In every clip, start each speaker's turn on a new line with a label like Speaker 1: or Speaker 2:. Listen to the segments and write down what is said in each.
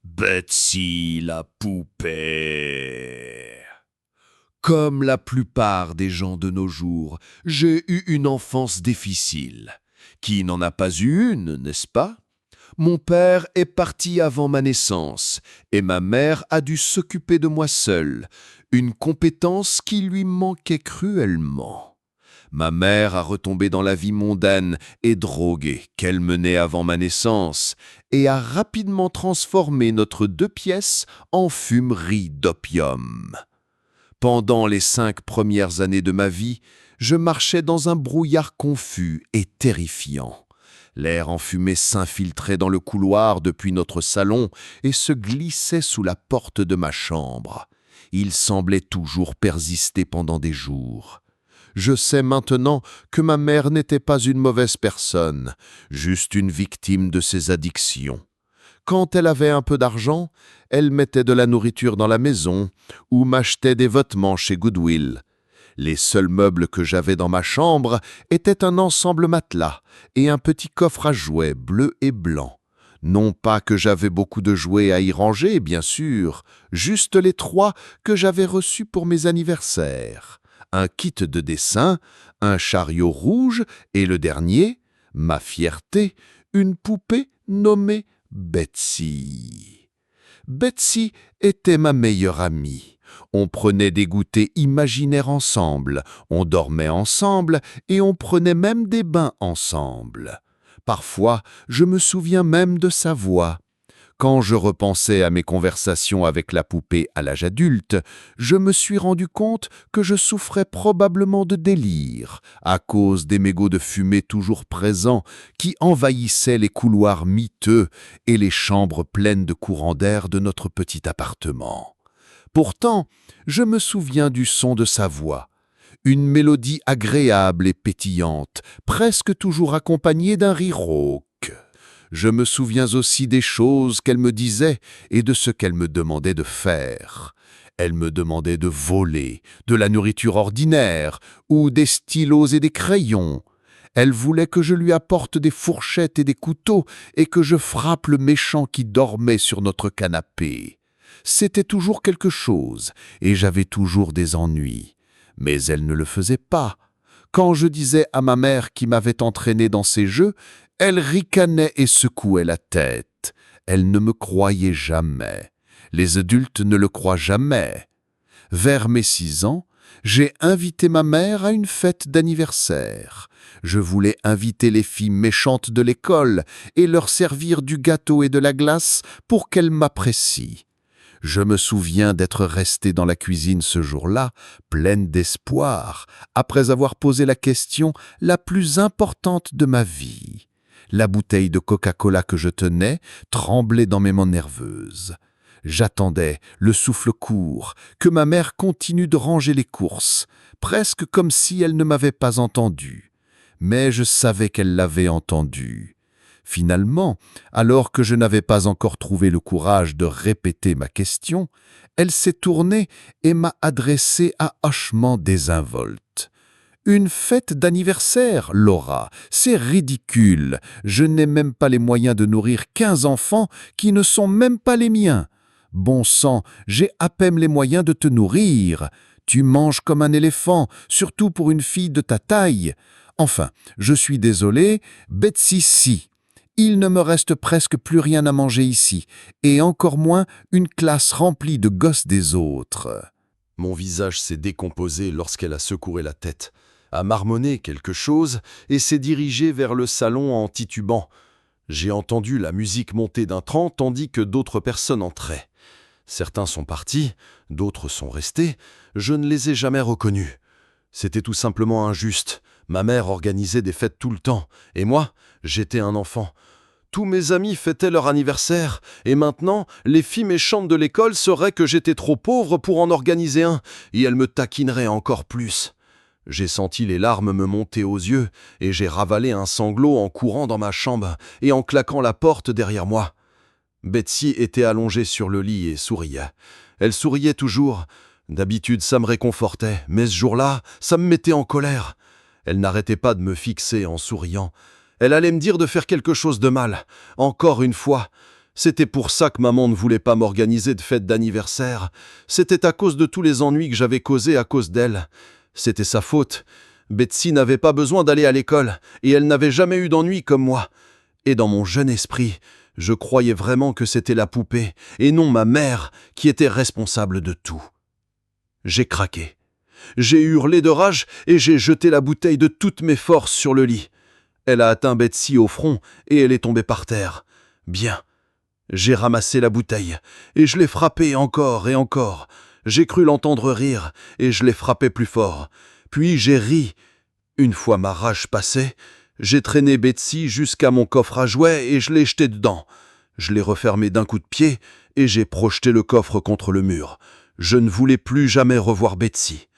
Speaker 1: Betsy la poupée. Comme la plupart des gens de nos jours, j'ai eu une enfance difficile. Qui n'en a pas eu une, n'est-ce pas? Mon père est parti avant ma naissance et ma mère a dû s'occuper de moi seule, une compétence qui lui manquait cruellement. Ma mère a retombé dans la vie mondaine et droguée qu'elle menait avant ma naissance et a rapidement transformé notre 2 pièces en fumerie d'opium. Pendant les 5 premières années de ma vie, je marchais dans un brouillard confus et terrifiant. L'air enfumé s'infiltrait dans le couloir depuis notre salon et se glissait sous la porte de ma chambre. Il semblait toujours persister pendant des jours. Je sais maintenant que ma mère n'était pas une mauvaise personne, juste une victime de ses addictions. Quand elle avait un peu d'argent, elle mettait de la nourriture dans la maison ou m'achetait des vêtements chez Goodwill. Les seuls meubles que j'avais dans ma chambre étaient un ensemble matelas et un petit coffre à jouets bleu et blanc. Non pas que j'avais beaucoup de jouets à y ranger, bien sûr, juste les 3 que j'avais reçus pour mes anniversaires. Un kit de dessin, un chariot rouge et le dernier, ma fierté, une poupée nommée Betsy. Betsy était ma meilleure amie. On prenait des goûters imaginaires ensemble, on dormait ensemble et on prenait même des bains ensemble. Parfois, je me souviens même de sa voix. Quand je repensais à mes conversations avec la poupée à l'âge adulte, je me suis rendu compte que je souffrais probablement de délire, à cause des mégots de fumée toujours présents qui envahissaient les couloirs miteux et les chambres pleines de courants d'air de notre petit appartement. Pourtant, je me souviens du son de sa voix, une mélodie agréable et pétillante, presque toujours accompagnée d'un rire rauque. Je me souviens aussi des choses qu'elle me disait et de ce qu'elle me demandait de faire. Elle me demandait de voler, de la nourriture ordinaire ou des stylos et des crayons. Elle voulait que je lui apporte des fourchettes et des couteaux et que je frappe le méchant qui dormait sur notre canapé. C'était toujours quelque chose et j'avais toujours des ennuis. Mais elle ne le faisait pas. Quand je disais à ma mère qui m'avait entraîné dans ces jeux, elle ricanait et secouait la tête. Elle ne me croyait jamais. Les adultes ne le croient jamais. Vers mes 6 ans, j'ai invité ma mère à une fête d'anniversaire. Je voulais inviter les filles méchantes de l'école et leur servir du gâteau et de la glace pour qu'elles m'apprécient. Je me souviens d'être restée dans la cuisine ce jour-là, pleine d'espoir, après avoir posé la question la plus importante de ma vie. La bouteille de Coca-Cola que je tenais tremblait dans mes mains nerveuses. J'attendais, le souffle court, que ma mère continue de ranger les courses, presque comme si elle ne m'avait pas entendu. Mais je savais qu'elle l'avait entendu. Finalement, alors que je n'avais pas encore trouvé le courage de répéter ma question, elle s'est tournée et m'a adressé un hochement désinvolte. « Une fête d'anniversaire, Laura, c'est ridicule. Je n'ai même pas les moyens de nourrir 15 enfants qui ne sont même pas les miens. Bon sang, j'ai à peine les moyens de te nourrir. Tu manges comme un éléphant, surtout pour une fille de ta taille. Enfin, je suis désolé, Betsy si. Il ne me reste presque plus rien à manger ici, et encore moins une classe remplie de gosses des autres. »
Speaker 2: Mon visage s'est décomposé lorsqu'elle a secoué la tête, a marmonné quelque chose et s'est dirigée vers le salon en titubant. J'ai entendu la musique monter d'un cran tandis que d'autres personnes entraient. Certains sont partis, d'autres sont restés. Je ne les ai jamais reconnus. C'était tout simplement injuste. Ma mère organisait des fêtes tout le temps, et moi, j'étais un enfant. Tous mes amis fêtaient leur anniversaire, et maintenant, les filles méchantes de l'école sauraient que j'étais trop pauvre pour en organiser un, et elles me taquineraient encore plus. J'ai senti les larmes me monter aux yeux, et j'ai ravalé un sanglot en courant dans ma chambre et en claquant la porte derrière moi. Betsy était allongée sur le lit et souriait. Elle souriait toujours. D'habitude, ça me réconfortait, mais ce jour-là, ça me mettait en colère. Elle n'arrêtait pas de me fixer en souriant. Elle allait me dire de faire quelque chose de mal. Encore une fois. C'était pour ça que maman ne voulait pas m'organiser de fête d'anniversaire. C'était à cause de tous les ennuis que j'avais causés à cause d'elle. C'était sa faute. Betsy n'avait pas besoin d'aller à l'école, et elle n'avait jamais eu d'ennui comme moi. Et dans mon jeune esprit, je croyais vraiment que c'était la poupée, et non ma mère, qui était responsable de tout. J'ai craqué. J'ai hurlé de rage, et j'ai jeté la bouteille de toutes mes forces sur le lit. Elle a atteint Betsy au front, et elle est tombée par terre. Bien. J'ai ramassé la bouteille, et je l'ai frappée encore et encore. J'ai cru l'entendre rire, et je l'ai frappée plus fort. Puis j'ai ri. Une fois ma rage passée, j'ai traîné Betsy jusqu'à mon coffre à jouets et je l'ai jeté dedans. Je l'ai refermé d'un coup de pied et j'ai projeté le coffre contre le mur. Je ne voulais plus jamais revoir Betsy.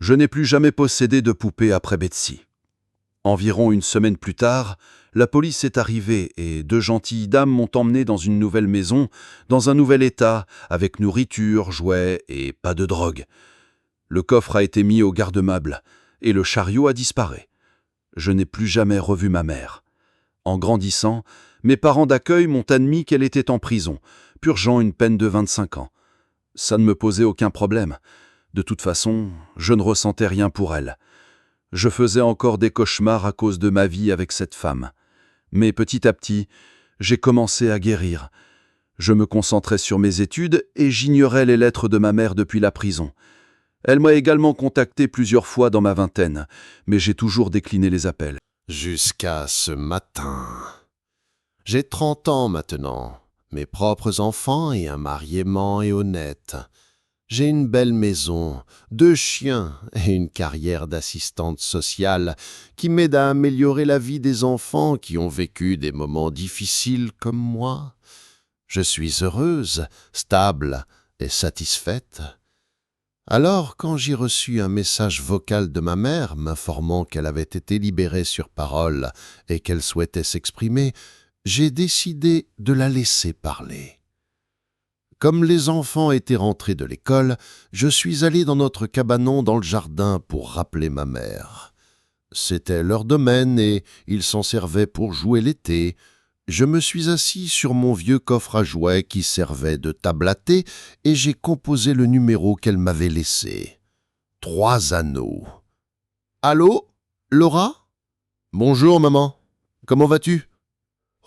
Speaker 2: Je n'ai plus jamais possédé de poupée après Betsy. Environ une semaine plus tard, la police est arrivée et deux gentilles dames m'ont emmené dans une nouvelle maison, dans un nouvel état, avec nourriture, jouets et pas de drogue. Le coffre a été mis au garde-meuble et le chariot a disparu. Je n'ai plus jamais revu ma mère. En grandissant, mes parents d'accueil m'ont admis qu'elle était en prison, purgeant une peine de 25 ans. Ça ne me posait aucun problème. De toute façon, je ne ressentais rien pour elle. Je faisais encore des cauchemars à cause de ma vie avec cette femme. Mais petit à petit, j'ai commencé à guérir. Je me concentrais sur mes études et j'ignorais les lettres de ma mère depuis la prison. Elle m'a également contacté plusieurs fois dans ma vingtaine, mais j'ai toujours décliné les appels.
Speaker 3: Jusqu'à ce matin. J'ai 30 ans maintenant, mes propres enfants et un mari aimant et honnête. J'ai une belle maison, 2 chiens et une carrière d'assistante sociale qui m'aide à améliorer la vie des enfants qui ont vécu des moments difficiles comme moi. Je suis heureuse, stable et satisfaite. Alors, quand j'ai reçu un message vocal de ma mère m'informant qu'elle avait été libérée sur parole et qu'elle souhaitait s'exprimer, j'ai décidé de la laisser parler. Comme les enfants étaient rentrés de l'école, je suis allé dans notre cabanon dans le jardin pour rappeler ma mère. C'était leur domaine et ils s'en servaient pour jouer l'été. Je me suis assis sur mon vieux coffre à jouets qui servait de table à thé et j'ai composé le numéro qu'elle m'avait laissé. 3 anneaux. « Allô, Laura ? Bonjour, maman. Comment vas-tu ?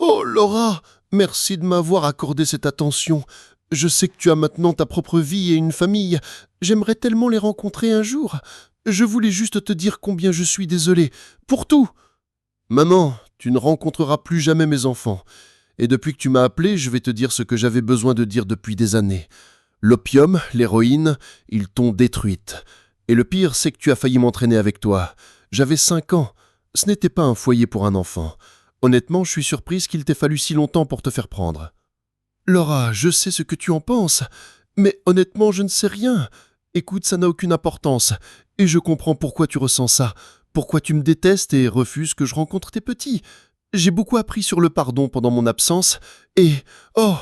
Speaker 3: Oh, Laura, merci de m'avoir accordé cette attention. Je sais que tu as maintenant ta propre vie et une famille. J'aimerais tellement les rencontrer un jour. Je voulais juste te dire combien je suis désolé. Pour tout. Maman, tu ne rencontreras plus jamais mes enfants. Et depuis que tu m'as appelé, je vais te dire ce que j'avais besoin de dire depuis des années. L'opium, l'héroïne, ils t'ont détruite. Et le pire, c'est que tu as failli m'entraîner avec toi. J'avais 5 ans. Ce n'était pas un foyer pour un enfant. Honnêtement, je suis surprise qu'il t'ait fallu si longtemps pour te faire prendre. Laura, je sais ce que tu en penses, mais honnêtement, je ne sais rien. Écoute, ça n'a aucune importance. Et je comprends pourquoi tu ressens ça. Pourquoi tu me détestes et refuses que je rencontre tes petits. J'ai beaucoup appris sur le pardon pendant mon absence. Et... oh,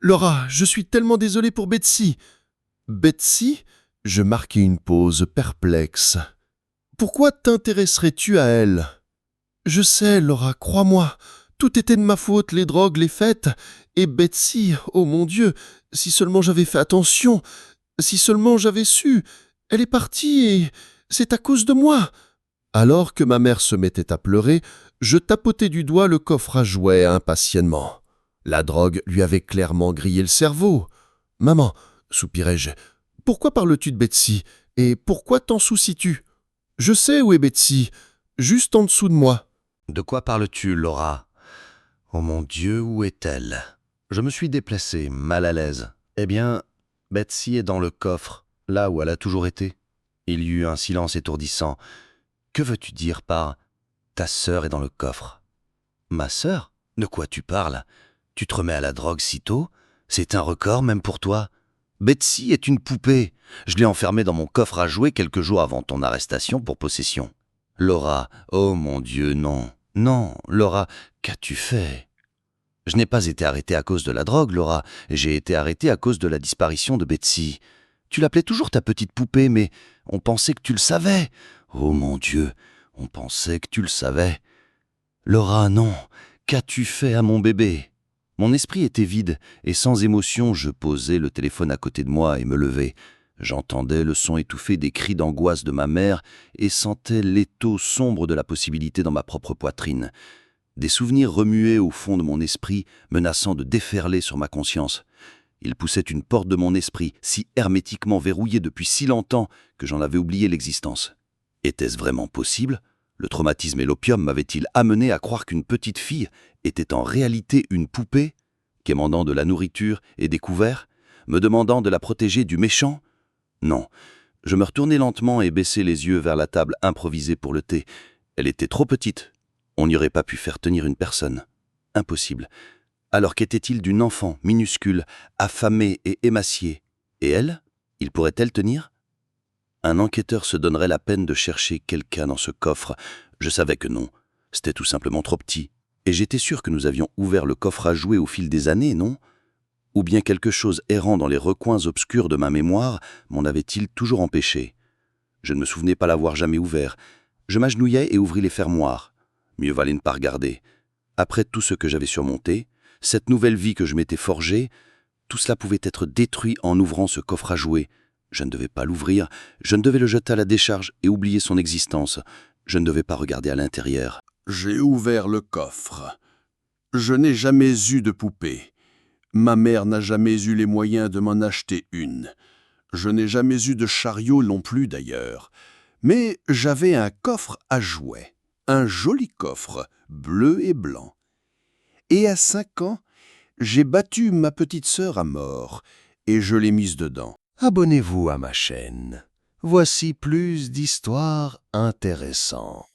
Speaker 3: Laura, je suis tellement désolé pour Betsy. Betsy ? Je marquai une pause perplexe. Pourquoi t'intéresserais-tu à elle ? Je sais, Laura, crois-moi. Tout était de ma faute, les drogues, les fêtes. Et Betsy, oh mon Dieu, si seulement j'avais fait attention, si seulement j'avais su. Elle est partie et c'est à cause de moi. Alors que ma mère se mettait à pleurer, je tapotais du doigt le coffre à jouets impatiemment. La drogue lui avait clairement grillé le cerveau. « Maman, soupirai-je, pourquoi parles-tu de Betsy et pourquoi t'en soucies-tu ? Je sais où est Betsy, juste en dessous de moi. »
Speaker 4: De quoi parles-tu, Laura ? Oh mon Dieu, où est-elle ? Je me suis déplacé, mal à l'aise. Eh bien, Betsy est dans le coffre, là où elle a toujours été. Il y eut un silence étourdissant. Que veux-tu dire par « ta sœur est dans le coffre » ? Ma sœur ? De quoi tu parles ? Tu te remets à la drogue si tôt ? C'est un record même pour toi. Betsy est une poupée. Je l'ai enfermée dans mon coffre à jouets quelques jours avant ton arrestation pour possession. Laura, oh mon Dieu, non. Non, Laura, qu'as-tu fait ? Je n'ai pas été arrêté à cause de la drogue, Laura. J'ai été arrêté à cause de la disparition de Betsy. Tu l'appelais toujours ta petite poupée, mais on pensait que tu le savais. Oh mon Dieu, on pensait que tu le savais. Laura, non. Qu'as-tu fait à mon bébé ? Mon esprit était vide, et sans émotion, je posais le téléphone à côté de moi et me levais. J'entendais le son étouffé des cris d'angoisse de ma mère et sentais l'étau sombre de la possibilité dans ma propre poitrine. Des souvenirs remuaient au fond de mon esprit, menaçant de déferler sur ma conscience. Ils poussaient une porte de mon esprit, si hermétiquement verrouillée depuis si longtemps que j'en avais oublié l'existence. Était-ce vraiment possible ? Le traumatisme et l'opium m'avaient-ils amené à croire qu'une petite fille était en réalité une poupée, quémandant de la nourriture et des couverts, me demandant de la protéger du méchant ? Non. Je me retournai lentement et baissai les yeux vers la table improvisée pour le thé. Elle était trop petite. On n'y aurait pas pu faire tenir une personne. Impossible. Alors qu'était-il d'une enfant minuscule, affamée et émaciée ? Et elle ? Il pourrait-elle tenir ? Un enquêteur se donnerait la peine de chercher quelqu'un dans ce coffre. Je savais que non. C'était tout simplement trop petit. Et j'étais sûr que nous avions ouvert le coffre à jouets au fil des années, non ? Ou bien quelque chose errant dans les recoins obscurs de ma mémoire m'en avait-il toujours empêché ? Je ne me souvenais pas l'avoir jamais ouvert. Je m'agenouillai et ouvris les fermoirs. Mieux valait ne pas regarder. Après tout ce que j'avais surmonté, cette nouvelle vie que je m'étais forgée, tout cela pouvait être détruit en ouvrant ce coffre à jouets. Je ne devais pas l'ouvrir, je ne devais le jeter à la décharge et oublier son existence. Je ne devais pas regarder à l'intérieur.
Speaker 2: J'ai ouvert le coffre. Je n'ai jamais eu de poupée. Ma mère n'a jamais eu les moyens de m'en acheter une. Je n'ai jamais eu de chariot non plus d'ailleurs. Mais j'avais un coffre à jouets. Un joli coffre, bleu et blanc. Et à 5 ans, j'ai battu ma petite sœur à mort et je l'ai mise dedans.
Speaker 3: Abonnez-vous à ma chaîne. Voici plus d'histoires intéressantes.